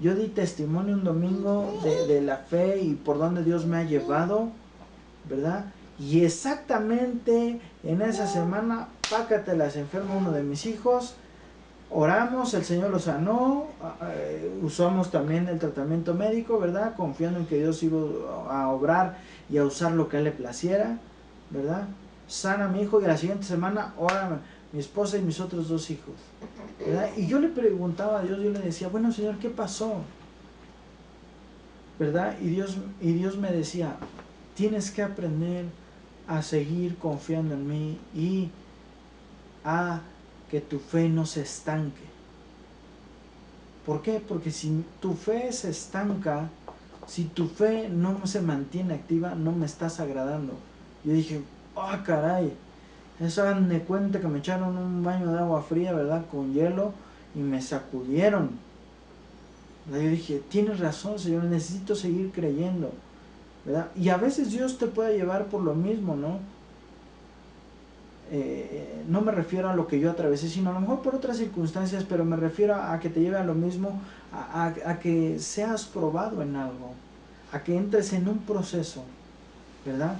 Yo di testimonio un domingo de la fe y por donde Dios me ha llevado, ¿verdad? Y exactamente en esa semana, pácatelas, enfermo uno de mis hijos. Oramos, el Señor lo sanó, usamos también el tratamiento médico, ¿verdad? Confiando en que Dios iba a obrar y a usar lo que a Él le placiera, ¿verdad? Sana a mi hijo y a la siguiente semana ora mi esposa y mis otros 2 hijos, ¿verdad? Y yo le preguntaba a Dios, yo le decía, bueno, Señor, ¿qué pasó? ¿Verdad? Y Dios me decía, tienes que aprender a seguir confiando en mí y a que tu fe no se estanque. ¿Por qué? Porque si tu fe se estanca, si tu fe no se mantiene activa, no me estás agradando. Yo dije, caray, eso hagan de cuenta que me echaron un baño de agua fría, ¿verdad?, con hielo y me sacudieron. ¿Verdad? Yo dije, tienes razón, Señor, necesito seguir creyendo, ¿verdad? Y a veces Dios te puede llevar por lo mismo, ¿no? No me refiero a lo que yo atravesé, sino a lo mejor por otras circunstancias, pero me refiero a que te lleve a lo mismo, a que seas probado en algo, a que entres en un proceso, ¿verdad?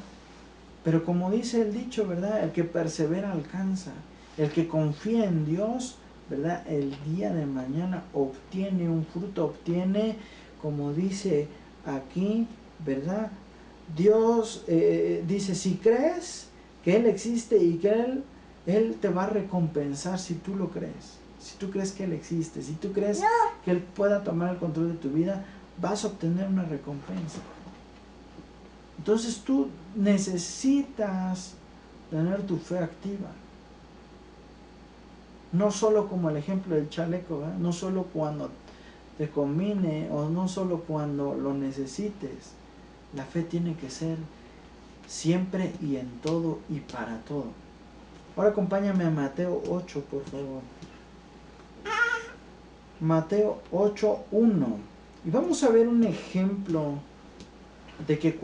Pero como dice el dicho, ¿verdad?, el que persevera alcanza, el que confía en Dios, ¿verdad?, el día de mañana obtiene un fruto, obtiene, como dice aquí, ¿verdad? Dios dice, si crees que Él existe y que Él te va a recompensar si tú lo crees, si tú crees que Él existe, si tú crees que Él pueda tomar el control de tu vida, vas a obtener una recompensa. Entonces tú necesitas tener tu fe activa. No solo como el ejemplo del chaleco, ¿verdad? No solo cuando te conviene o no solo cuando lo necesites. La fe tiene que ser siempre y en todo y para todo. Ahora acompáñame a Mateo 8, por favor. Mateo 8:1. Y vamos a ver un ejemplo de que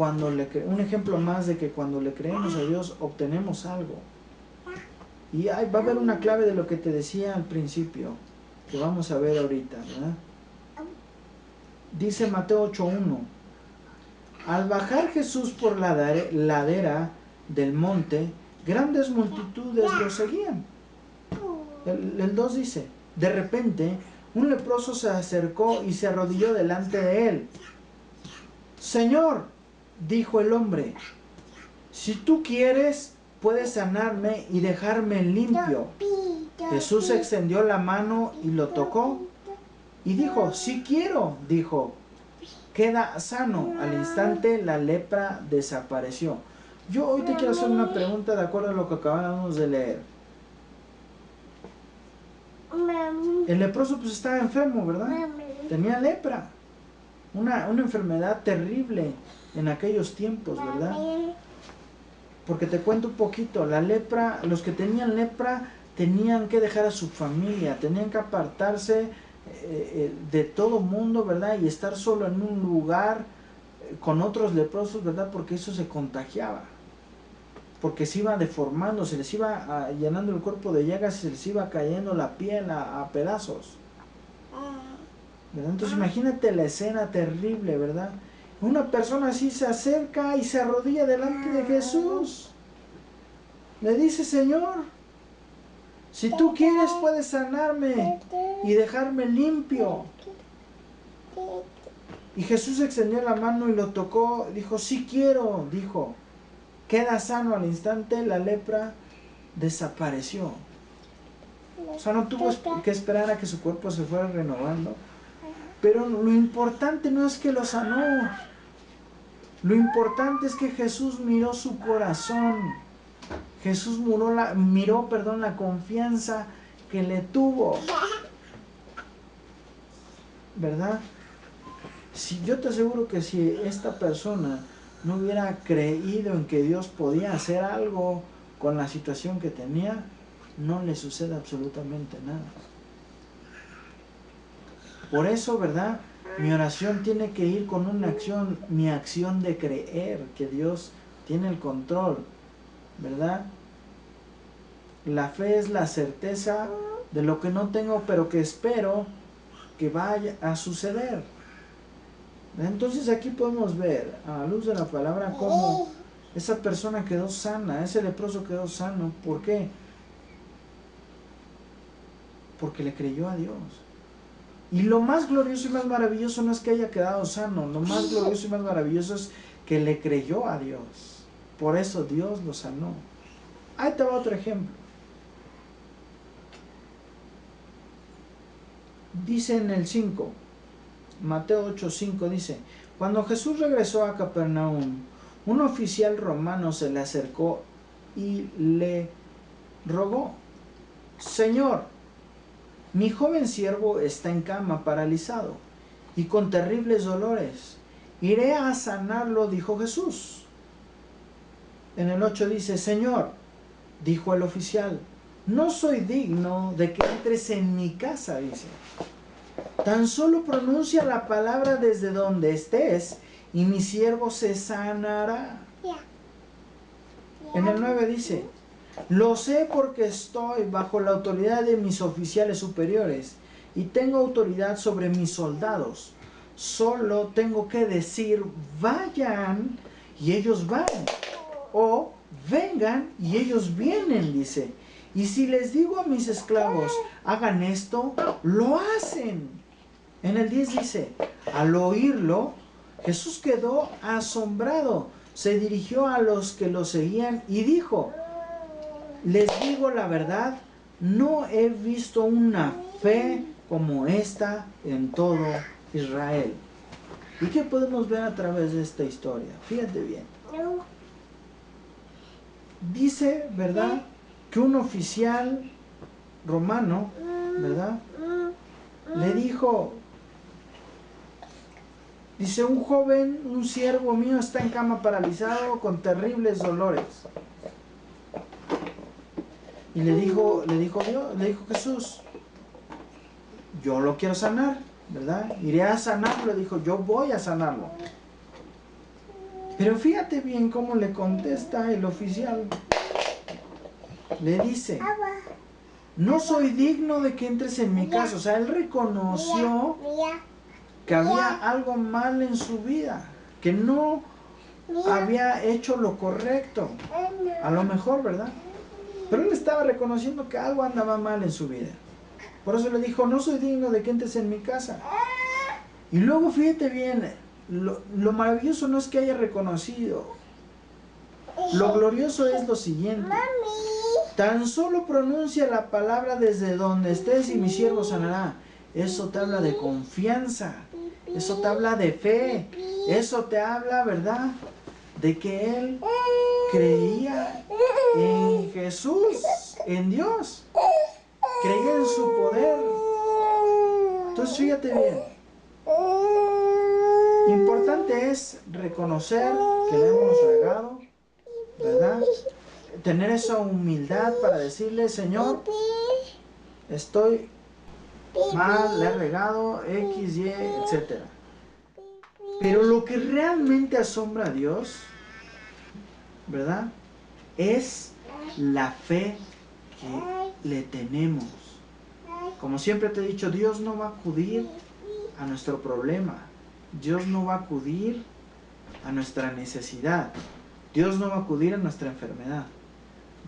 un ejemplo más de que cuando le creemos a Dios obtenemos algo. Y va a haber una clave de lo que te decía al principio, que vamos a ver ahorita, ¿verdad? Dice Mateo 8:1. Al bajar Jesús por la ladera del monte, grandes multitudes lo seguían. El 2 dice, de repente, un leproso se acercó y se arrodilló delante de él. Señor, dijo el hombre, si tú quieres, puedes sanarme y dejarme limpio. Jesús extendió la mano y lo tocó. Y dijo, sí quiero, dijo, queda sano. Al instante la lepra desapareció. Yo hoy te quiero hacer una pregunta de acuerdo a lo que acabamos de leer. El leproso pues estaba enfermo, ¿verdad? Tenía lepra. Una enfermedad terrible en aquellos tiempos, ¿verdad? Porque te cuento un poquito, la lepra, los que tenían lepra tenían que dejar a su familia, tenían que apartarse de todo mundo, ¿verdad? Y estar solo en un lugar con otros leprosos, ¿verdad? Porque eso se contagiaba. Porque se iba deformando, se les iba llenando el cuerpo de llagas, se les iba cayendo la piel a pedazos, ¿verdad? Entonces imagínate la escena terrible, ¿verdad? Una persona así se acerca y se arrodilla delante de Jesús. Le dice: Señor, si tú quieres puedes sanarme y dejarme limpio. Y Jesús extendió la mano y lo tocó. Dijo: sí quiero, dijo. Queda sano al instante, la lepra desapareció. O sea, no tuvo que esperar a que su cuerpo se fuera renovando. Pero lo importante no es que lo sanó. Lo importante es que Jesús miró su corazón. Jesús miró la confianza que le tuvo. ¿Verdad? Si yo te aseguro que si esta persona no hubiera creído en que Dios podía hacer algo con la situación que tenía, no le sucede absolutamente nada. Por eso, ¿verdad? Mi oración tiene que ir con una acción, mi acción de creer que Dios tiene el control, ¿verdad? La fe es la certeza de lo que no tengo, pero que espero que vaya a suceder. Entonces aquí podemos ver, a la luz de la palabra, cómo esa persona quedó sana, ese leproso quedó sano. ¿Por qué? Porque le creyó a Dios. Y lo más glorioso y más maravilloso no es que haya quedado sano, lo más glorioso y más maravilloso es que le creyó a Dios. Por eso Dios lo sanó. Ahí te va otro ejemplo. Dice en el 5, Mateo 8:5 dice: cuando Jesús regresó a Capernaum, un oficial romano se le acercó y le rogó: Señor, mi joven siervo está en cama, paralizado y con terribles dolores. Iré a sanarlo, dijo Jesús. En el 8 dice: Señor, dijo el oficial, no soy digno de que entres en mi casa, dice. Tan solo pronuncia la palabra desde donde estés y mi siervo se sanará. En el 9 dice: lo sé porque estoy bajo la autoridad de mis oficiales superiores y tengo autoridad sobre mis soldados. Solo tengo que decir: vayan, y ellos van. O vengan, y ellos vienen, dice. Y si les digo a mis esclavos: hagan esto, lo hacen. En el 10 dice: al oírlo, Jesús quedó asombrado. Se dirigió a los que lo seguían y dijo: les digo la verdad, no he visto una fe como esta en todo Israel. ¿Y qué podemos ver a través de esta historia? Fíjate bien. Dice, ¿verdad?, que un oficial romano, ¿verdad?, le dijo, dice: un joven, un siervo mío está en cama paralizado con terribles dolores. Y le dijo Jesús: yo lo quiero sanar, ¿verdad? Iré a sanarlo. Dijo: yo voy a sanarlo. Pero fíjate bien cómo le contesta el oficial. Le dice: no soy digno de que entres en mi casa. O sea, él reconoció que había algo mal en su vida, que no había hecho lo correcto. A lo mejor, ¿verdad? Pero él estaba reconociendo que algo andaba mal en su vida. Por eso le dijo: no soy digno de que entres en mi casa. Y luego fíjate bien, lo maravilloso no es que haya reconocido. Lo glorioso es lo siguiente: tan solo pronuncia la palabra desde donde estés y mi siervo sanará. Eso te habla de confianza. Eso te habla de fe. Eso te habla, ¿verdad?, de que él creía en Jesús, en Dios. Creía en su poder. Entonces fíjate bien. Importante es reconocer que le hemos regado, ¿verdad? Tener esa humildad para decirle: Señor, estoy mal, le he regado, X, Y, etc. Pero lo que realmente asombra a Dios, ¿verdad?, es la fe que le tenemos. Como siempre te he dicho, Dios no va a acudir a nuestro problema. Dios no va a acudir a nuestra necesidad. Dios no va a acudir a nuestra enfermedad.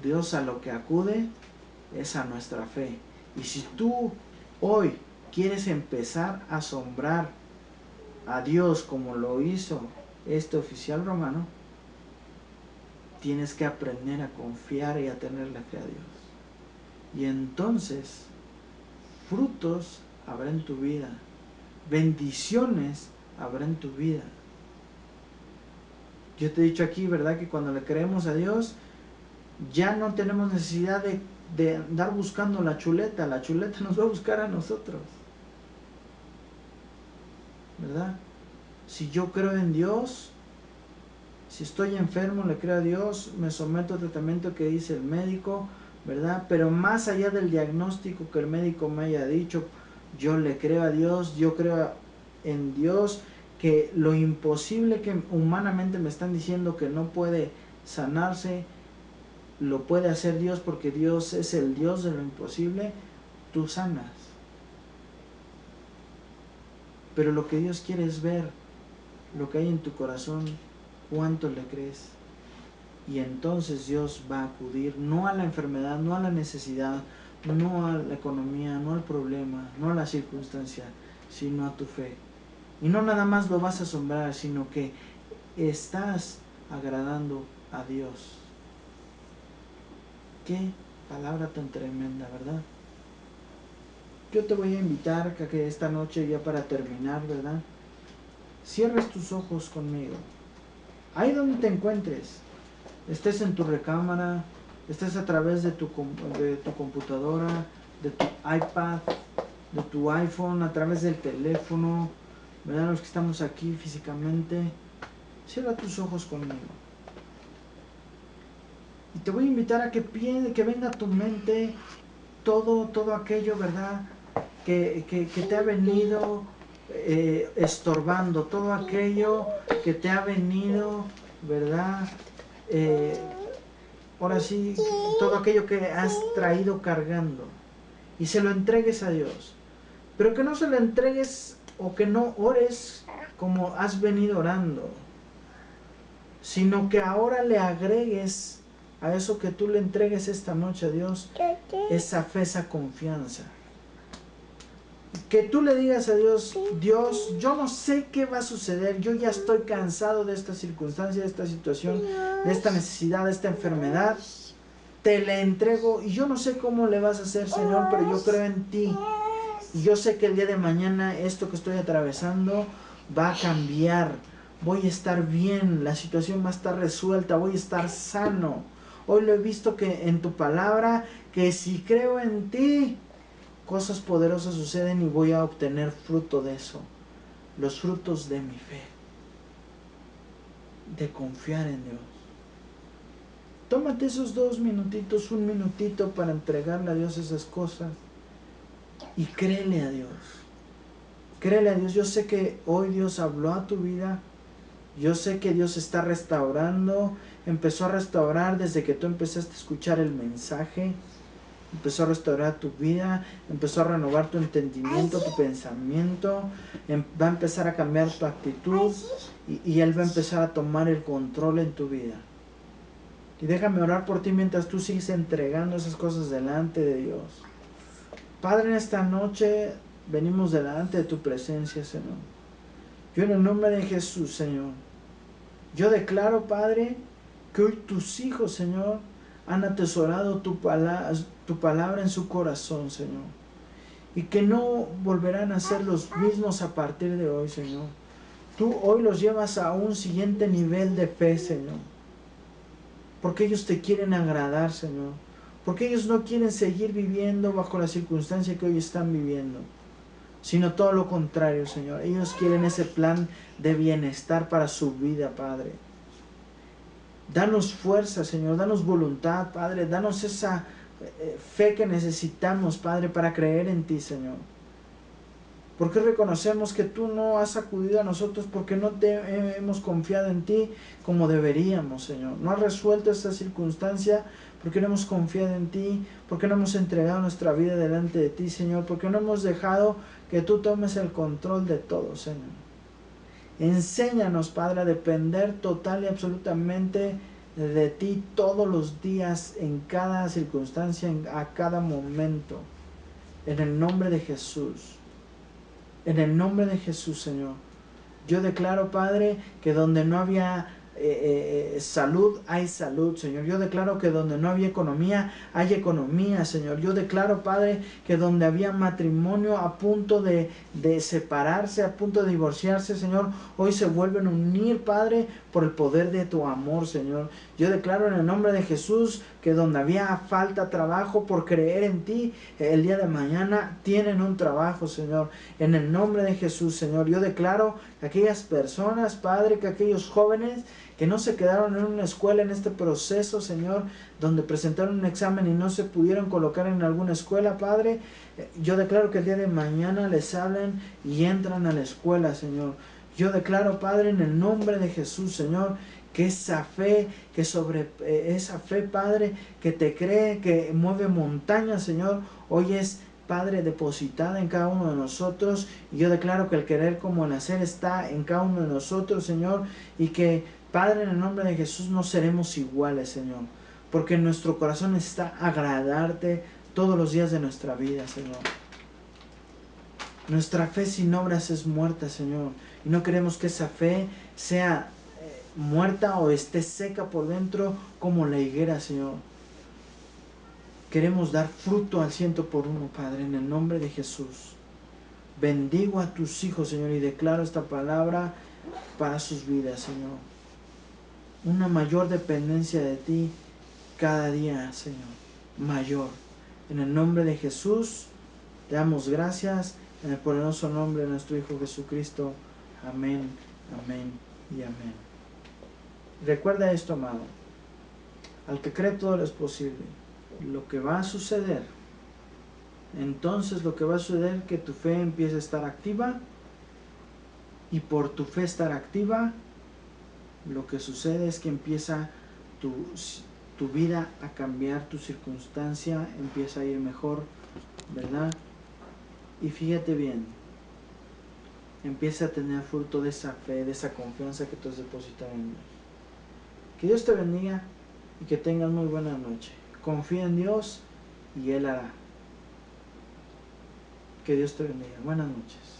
Dios a lo que acude es a nuestra fe. Y si tú hoy quieres empezar a asombrar a Dios como lo hizo este oficial romano, tienes que aprender a confiar y a tenerle fe a Dios. Y entonces frutos habrá en tu vida, bendiciones habrá en tu vida. Yo te he dicho aquí, ¿verdad?, que cuando le creemos a Dios, ya no tenemos necesidad de andar buscando la chuleta nos va a buscar a nosotros, ¿verdad? Si yo creo en Dios, si estoy enfermo, le creo a Dios, me someto al tratamiento que dice el médico, ¿verdad? Pero más allá del diagnóstico que el médico me haya dicho, yo le creo a Dios, yo creo en Dios, que lo imposible que humanamente me están diciendo que no puede sanarse, lo puede hacer Dios, porque Dios es el Dios de lo imposible. Tú sanas. Pero lo que Dios quiere es ver lo que hay en tu corazón, cuánto le crees. Y entonces Dios va a acudir no a la enfermedad, no a la necesidad, no a la economía, no al problema, no a la circunstancia, sino a tu fe. Y no nada más lo vas a asombrar, sino que estás agradando a Dios. Qué palabra tan tremenda, ¿verdad? Yo te voy a invitar a que esta noche, ya para terminar, ¿verdad?, cierres tus ojos conmigo. Ahí donde te encuentres, estés en tu recámara, estés a través de tu computadora, de tu iPad, de tu iPhone, a través del teléfono, ¿verdad?, los que estamos aquí físicamente, cierra tus ojos conmigo. Y te voy a invitar a que venga a tu mente todo aquello, ¿verdad?, que te ha venido estorbando, todo aquello que te ha venido, ¿verdad?, ahora sí, todo aquello que has traído cargando, y se lo entregues a Dios. Pero que no se lo entregues o que no ores como has venido orando, sino que ahora le agregues a eso que tú le entregues esta noche a Dios, esa fe, esa confianza. Que tú le digas a Dios: Dios, yo no sé qué va a suceder, yo ya estoy cansado de esta circunstancia, de esta situación, de esta necesidad, de esta enfermedad. Te le entrego y yo no sé cómo le vas a hacer, Señor, pero yo creo en ti. Y yo sé que el día de mañana esto que estoy atravesando va a cambiar. Voy a estar bien, la situación va a estar resuelta, voy a estar sano. Hoy lo he visto que en tu palabra, que si creo en ti, cosas poderosas suceden y voy a obtener fruto de eso. Los frutos de mi fe, de confiar en Dios. Tómate esos 2 minutitos, 1 minutito para entregarle a Dios esas cosas y créele a Dios. Créele a Dios. Yo sé que hoy Dios habló a tu vida. Yo sé que Dios está restaurando. Empezó a restaurar desde que tú empezaste a escuchar el mensaje. Empezó a restaurar tu vida, empezó a renovar tu entendimiento, tu pensamiento, va a empezar a cambiar tu actitud y Él va a empezar a tomar el control en tu vida. Y déjame orar por ti mientras tú sigues entregando esas cosas delante de Dios. Padre, en esta noche venimos delante de tu presencia, Señor. Yo en el nombre de Jesús, Señor, yo declaro, Padre, que hoy tus hijos, Señor, han atesorado tu palabra en su corazón, Señor. Y que no volverán a ser los mismos a partir de hoy, Señor. Tú hoy los llevas a un siguiente nivel de fe, Señor. Porque ellos te quieren agradar, Señor. Porque ellos no quieren seguir viviendo bajo la circunstancia que hoy están viviendo, sino todo lo contrario, Señor. Ellos quieren ese plan de bienestar para su vida, Padre. Danos fuerza, Señor, danos voluntad, Padre, danos esa fe que necesitamos, Padre, para creer en ti, Señor. Porque reconocemos que tú no has acudido a nosotros porque no te hemos confiado en ti como deberíamos, Señor. No has resuelto esta circunstancia porque no hemos confiado en ti, porque no hemos entregado nuestra vida delante de ti, Señor, porque no hemos dejado que tú tomes el control de todo, Señor. Enséñanos, Padre, a depender total y absolutamente de ti todos los días, en cada circunstancia, a cada momento. En el nombre de Jesús. En el nombre de Jesús, Señor. Yo declaro, Padre, que donde no había salud, hay salud, Señor. Yo declaro que donde no había economía, hay economía, Señor. Yo declaro, Padre, que donde había matrimonio a punto de separarse, a punto de divorciarse, Señor, hoy se vuelven a unir, Padre, por el poder de tu amor, Señor. Yo declaro en el nombre de Jesús que donde había falta trabajo, por creer en ti, el día de mañana tienen un trabajo, Señor. En el nombre de Jesús, Señor, yo declaro que aquellas personas, Padre, que aquellos jóvenes que no se quedaron en una escuela en este proceso, Señor, donde presentaron un examen y no se pudieron colocar en alguna escuela, Padre, yo declaro que el día de mañana les hablan y entran a la escuela, Señor. Yo declaro, Padre, en el nombre de Jesús, Señor, que esa fe, esa fe, Padre, que te cree, que mueve montañas, Señor, hoy es, Padre, depositada en cada uno de nosotros. Y yo declaro que el querer como el hacer está en cada uno de nosotros, Señor, y que, Padre, en el nombre de Jesús no seremos iguales, Señor, porque nuestro corazón está agradarte todos los días de nuestra vida, Señor. Nuestra fe sin obras es muerta, Señor, y no queremos que esa fe sea muerta o esté seca por dentro como la higuera, Señor. Queremos dar fruto al 100 por 1, Padre, en el nombre de Jesús. Bendigo a tus hijos, Señor, y declaro esta palabra para sus vidas, Señor. Una mayor dependencia de ti cada día, Señor. Mayor. En el nombre de Jesús, te damos gracias. En el poderoso nombre de nuestro Hijo Jesucristo. Amén, amén y amén. Recuerda esto, amado. Al que cree todo lo es posible. Lo que va a suceder, entonces lo que va a suceder es que tu fe empiece a estar activa, y por tu fe estar activa, lo que sucede es que empieza tu vida a cambiar, tu circunstancia empieza a ir mejor, ¿verdad? Y fíjate bien, empieza a tener fruto de esa fe, de esa confianza que tú has depositado en Dios. Que Dios te bendiga y que tengas muy buena noche. Confía en Dios y Él hará. Que Dios te bendiga. Buenas noches.